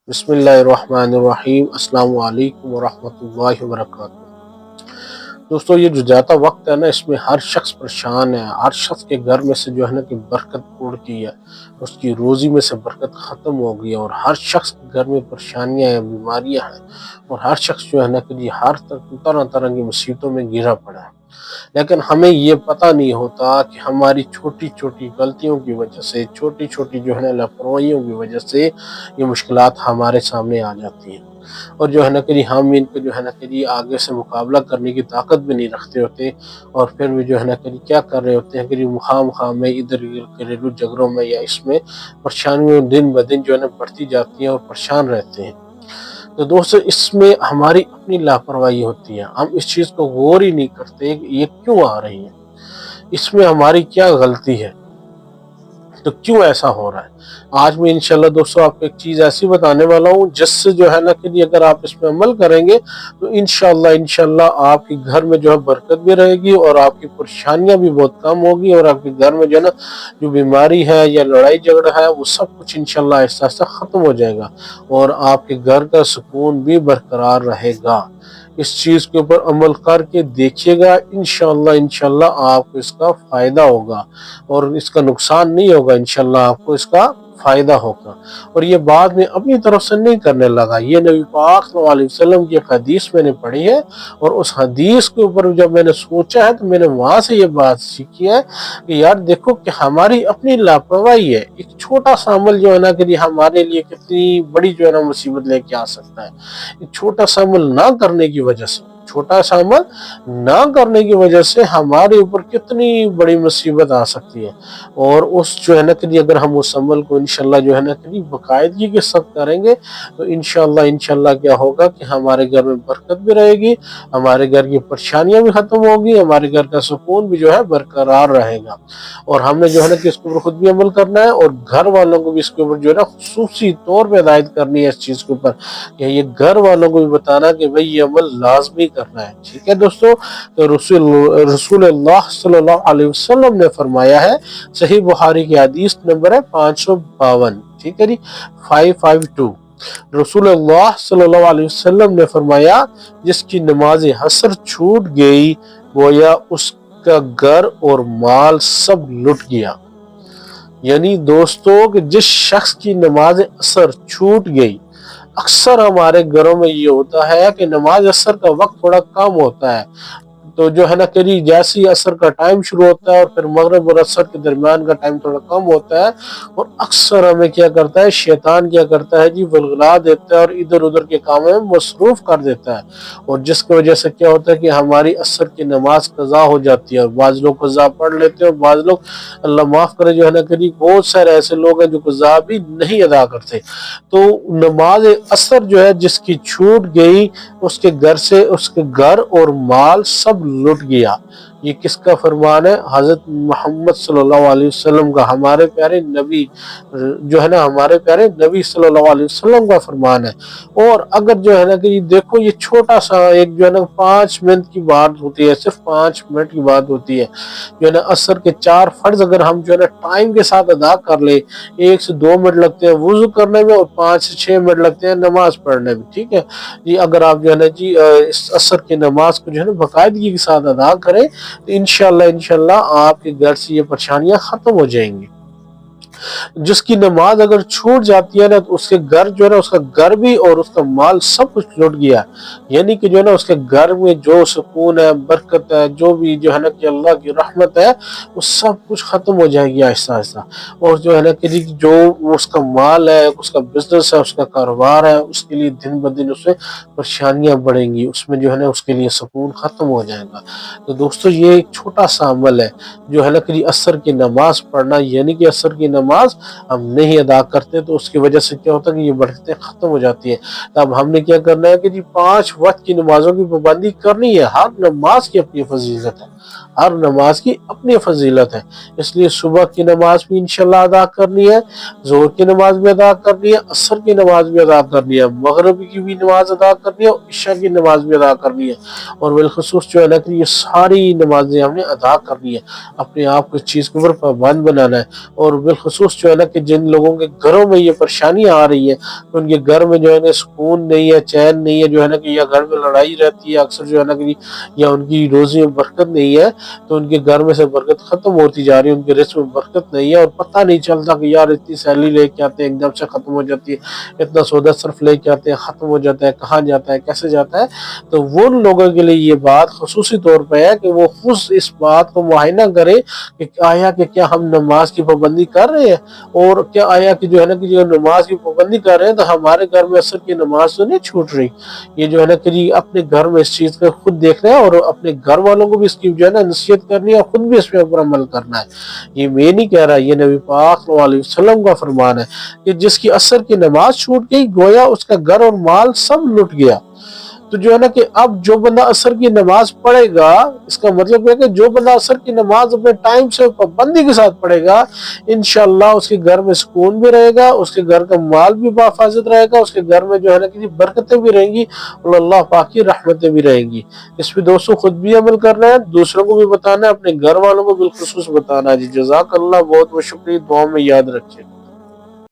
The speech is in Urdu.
بسم اللہ الرحمن الرحیم۔ السلام علیکم ورحمۃ اللہ وبرکاتہ۔ دوستو، یہ جو جاتا وقت ہے نا، اس میں ہر شخص پریشان ہے۔ ہر شخص کے گھر میں سے جو ہے نا کہ برکت اڑ گئی ہے، اس کی روزی میں سے برکت ختم ہو گئی ہے، اور ہر شخص کے گھر میں پریشانیاں ہیں، بیماریاں ہیں، اور ہر شخص جو ہے نا کہ ہر طرح طرح کی مصیبتوں میں گھرا پڑا ہے۔ لیکن ہمیں یہ پتہ نہیں ہوتا کہ ہماری چھوٹی چھوٹی غلطیوں کی وجہ سے، چھوٹی چھوٹی جو ہے نا لاپرواہیوں کی وجہ سے یہ مشکلات ہمارے سامنے آ جاتی ہیں، اور جو ہے نا کہ ہم ان کو جو ہے نا کہ آگے سے مقابلہ کرنے کی طاقت بھی نہیں رکھتے ہوتے، اور پھر بھی جو ہے نا کہ کیا کر رہے ہوتے ہیں کہ مخام میں ادھر گھریلو جھگڑوں میں یا اس میں پریشانیوں دن بدن جو ہے نا بڑھتی جاتی ہیں اور پریشان رہتے ہیں۔ تو دوستو، اس میں ہماری اپنی لاپرواہی ہوتی ہے، ہم اس چیز کو غور ہی نہیں کرتے کہ یہ کیوں آ رہی ہے، اس میں ہماری کیا غلطی ہے، تو کیوں ایسا ہو رہا ہے۔ آج میں انشاءاللہ دوستو آپ کو ایک چیز ایسی بتانے والا ہوں جس سے جو ہے نا کہ اگر آپ اس میں عمل کریں گے تو انشاءاللہ آپ کے گھر میں جو ہے برکت بھی رہے گی، اور آپ کی پریشانیاں بھی بہت کم ہوگی، اور آپ کے گھر میں جو ہے نا جو بیماری ہے یا لڑائی جھگڑا ہے وہ سب کچھ انشاءاللہ آہستہ آہستہ ختم ہو جائے گا، اور آپ کے گھر کا سکون بھی برقرار رہے گا۔ اس چیز کے اوپر عمل کر کے دیکھیے گا، انشاءاللہ آپ کو اس کا فائدہ ہوگا، اور اس کا نقصان نہیں ہوگا، انشاءاللہ آپ کو اس کا فائدہ ہوگا۔ اور یہ بات میں اپنی طرف سے نہیں کرنے لگا، یہ نبی پاک صلی اللہ علیہ وسلم کی ایک حدیث میں نے پڑھی ہے، اور اس حدیث کے اوپر جب میں نے سوچا ہے تو میں نے وہاں سے یہ بات سیکھی ہے کہ یار دیکھو کہ ہماری اپنی لاپرواہی ہے، ایک چھوٹا سا عمل جو ہے نا کہ ہمارے لیے کتنی بڑی جو ہے نا مصیبت لے کے آ سکتا ہے۔ ایک چھوٹا سا عمل نہ کرنے کی وجہ سے، چھوٹا سا عمل نہ کرنے کی وجہ سے ہمارے اوپر کتنی بڑی مصیبت آ سکتی ہے، اور اس جو ہے نا کہ اگر ہم اس عمل کو انشاءاللہ جو ہے نا کہ باقاعدگی کے ساتھ کریں گے تو انشاءاللہ کیا ہوگا کہ ہمارے گھر میں برکت بھی رہے گی، ہمارے گھر کی پریشانیاں بھی ختم ہوگی، ہمارے گھر کا سکون بھی جو ہے برقرار رہے گا۔ اور ہم نے جو ہے نا کہ اس کے اوپر خود بھی عمل کرنا ہے، اور گھر والوں کو بھی اس کے اوپر جو ہے نا خصوصی طور پہ ہدایت کرنی ہے اس چیز کے اوپر، کہ یہ گھر والوں کو بھی بتانا کہ بھئی یہ عمل لازمی کرنا ہے۔ ٹھیک ہے دوستو، تو رسول اللہ صلی اللہ علیہ وسلم نے فرمایا ہے، صحیح بخاری کی حدیث نمبر ہے 552، ٹھیک ہے جی، 552۔ رسول اللہ صلی اللہ علیہ وسلم نے فرمایا، جس کی نماز عصر چھوٹ گئی گویا اس کا گھر اور مال سب لٹ گیا۔ یعنی دوستو کہ جس شخص کی نماز عصر چھوٹ گئی، اکثر ہمارے گھروں میں یہ ہوتا ہے کہ نماز عصر کا وقت تھوڑا کم ہوتا ہے، تو جو ہے نا کہ جیسے ہی عصر کا ٹائم شروع ہوتا ہے اور پھر مغرب اور عصر کے درمیان کا ٹائم تھوڑا کم ہوتا ہے، اور اکثر ہمیں کیا کرتا ہے، شیطان کیا کرتا ہے جی، ولغلا دیتا ہے اور ادھر ادھر کے کاموں میں مصروف کر دیتا ہے، اور جس کی وجہ سے کیا ہوتا ہے کہ ہماری عصر کی نماز قضا ہو جاتی ہے، اور بعض لوگ قضا پڑھ لیتے ہیں، اور بعض لوگ اللہ معاف کرے جو ہے نا کہ بہت سارے ایسے لوگ ہیں جو قضا بھی نہیں ادا کرتے۔ تو نماز عصر جو ہے جس کی چھوٹ گئی، اس کے گھر سے اس کے گھر اور مال سب لٹ گیا۔ یہ کس کا فرمان ہے؟ حضرت محمد صلی اللہ علیہ وسلم کا، ہمارے پیارے نبی جو ہے نا، ہمارے پیارے نبی صلی اللہ علیہ وسلم کا فرمان ہے۔ اور اگر جو ہے نا کہ دیکھو یہ چھوٹا سا ایک جو ہے نا 5 منٹ کی بات ہوتی ہے، صرف 5 منٹ کی بات ہوتی ہے، جو ہے نا عصر کے 4 فرض اگر ہم جو ہے نا ٹائم کے ساتھ ادا کر لیں، 1 سے 2 منٹ لگتے ہیں وضو کرنے میں، اور 5 سے 6 منٹ لگتے ہیں نماز پڑھنے میں، ٹھیک ہے جی۔ اگر آپ جو ہے نا جی اس عصر کی نماز کو جو ہے نا باقاعدگی کے ساتھ ادا کریں تو انشاءاللہ آپ کے گھر سے یہ پریشانیاں ختم ہو جائیں گی۔ جس کی نماز اگر چھوٹ جاتی ہے نا تو اس کے گھر جو ہے نا، اس کا گھر بھی اور اس کا مال سب کچھ لٹ گیا، یعنی کہ جو ہے نا اس کے گھر میں جو سکون ہے، برکت ہے، جو بھی جو ہے نا کہ اللہ کی رحمت ہے، وہ سب کچھ ختم ہو جائے گی آہستہ آہستہ، اور جو ہے نا کہ جو اس کا مال ہے، اس کا بزنس ہے، اس کا کاروبار ہے، اس کے لیے دن بدن اس میں پریشانیاں بڑھیں گی، اس میں جو ہے نا اس کے لیے سکون ختم ہو جائے گا۔ تو دوستو یہ ایک چھوٹا سا عمل ہے جو ہے نا کہ عصر کی نماز پڑھنا، یعنی کہ عصر کی نماز ہم نہیں ادا کرتے تو اس کی وجہ سے کیا ہوتا ہے کہ یہ برکتیں ختم ہو جاتی ہے۔ اب ہم نے کیا کرنا ہے کہ جی 5 وقت کی نمازوں کی پابندی کرنی ہے، ہر نماز کی اپنی فضیلت ہے، ہر نماز کی اپنی فضیلت ہے، اس لیے صبح کی نماز بھی انشاءاللہ ادا کرنی ہے، ظہر کی نماز بھی ادا کرنی ہے، عصر کی نماز بھی ادا کرنی ہے، مغرب کی بھی نماز ادا کرنی ہے، اور عشاء کی نماز بھی ادا کرنی ہے، اور بالخصوص جو ہے نا کہ یہ ساری نمازیں ہم نے ادا کرنی ہے، اپنے آپ کو اس چیز کے اوپر پابند بنانا ہے، اور بالخصوص بالخصوص جو ہے نا کہ جن لوگوں کے گھروں میں یہ پریشانیاں آ رہی ہیں، کہ ان کے گھر میں جو ہے نا سکون نہیں ہے، چین نہیں ہے، جو ہے نا کہ یا گھر میں لڑائی رہتی ہے اکثر جو ہے نا کہ، یا ان کی روزی میں برکت نہیں ہے، تو ان کے گھر میں سے برکت ختم ہوتی جا رہی ہے، ان کے رزق میں برکت نہیں ہے، اور پتہ نہیں چلتا کہ یار اتنی سیلری لے کے آتے ہیں ایک دم سے ختم ہو جاتی ہے، اتنا سودا صرف لے کے آتے ہیں ختم ہو جاتا ہے، کہاں جاتا ہے کیسے جاتا ہے۔ تو وہ لوگوں کے لیے یہ بات خصوصی طور پہ ہے کہ وہ خود اس بات کو معائنہ کرے کہ آیا کہ کیا ہم نماز کی پابندی کر رہے ہیں، اور کیا آیا کہ جو ہے نا کہ جو نماز کی پابندی کر رہے ہیں تو ہمارے گھر میں عصر کی نماز تو نہیں چھوٹ رہی۔ یہ جو ہے نا کہ جی اپنے گھر میں اس چیز کا خود دیکھنا ہے، اور اپنے گھر والوں کو بھی اس کی جو ہے نا نصیحت کرنی ہے، اور خود بھی اس پہ اوپر عمل کرنا ہے۔ یہ میں نہیں کہہ رہا، یہ نبی پاک صلی اللہ علیہ وسلم کا فرمان ہے کہ جس کی عصر کی نماز چھوٹ گئی گویا اس کا گھر اور مال سب لٹ گیا۔ تو جو ہے نا کہ اب جو بندہ عصر کی نماز پڑھے گا، اس کا مطلب ہے کہ جو بندہ عصر کی نماز اپنے ٹائم سے پابندی کے ساتھ پڑھے گا، انشاءاللہ اس کے گھر میں سکون بھی رہے گا، اس کے گھر کا مال بھی بحفاظت رہے گا، اس کے گھر میں جو ہے نا کہ برکتیں بھی رہیں گی، اور اللہ پاک کی رحمتیں بھی رہیں گی۔ اس پہ دوستوں خود بھی عمل کرنا ہے، دوسروں کو بھی بتانا ہے، اپنے گھر والوں کو بالخصوص بتانا ہے۔ جی جزاک اللہ، بہت بہت شکریہ، دعاؤں میں یاد رکھیں۔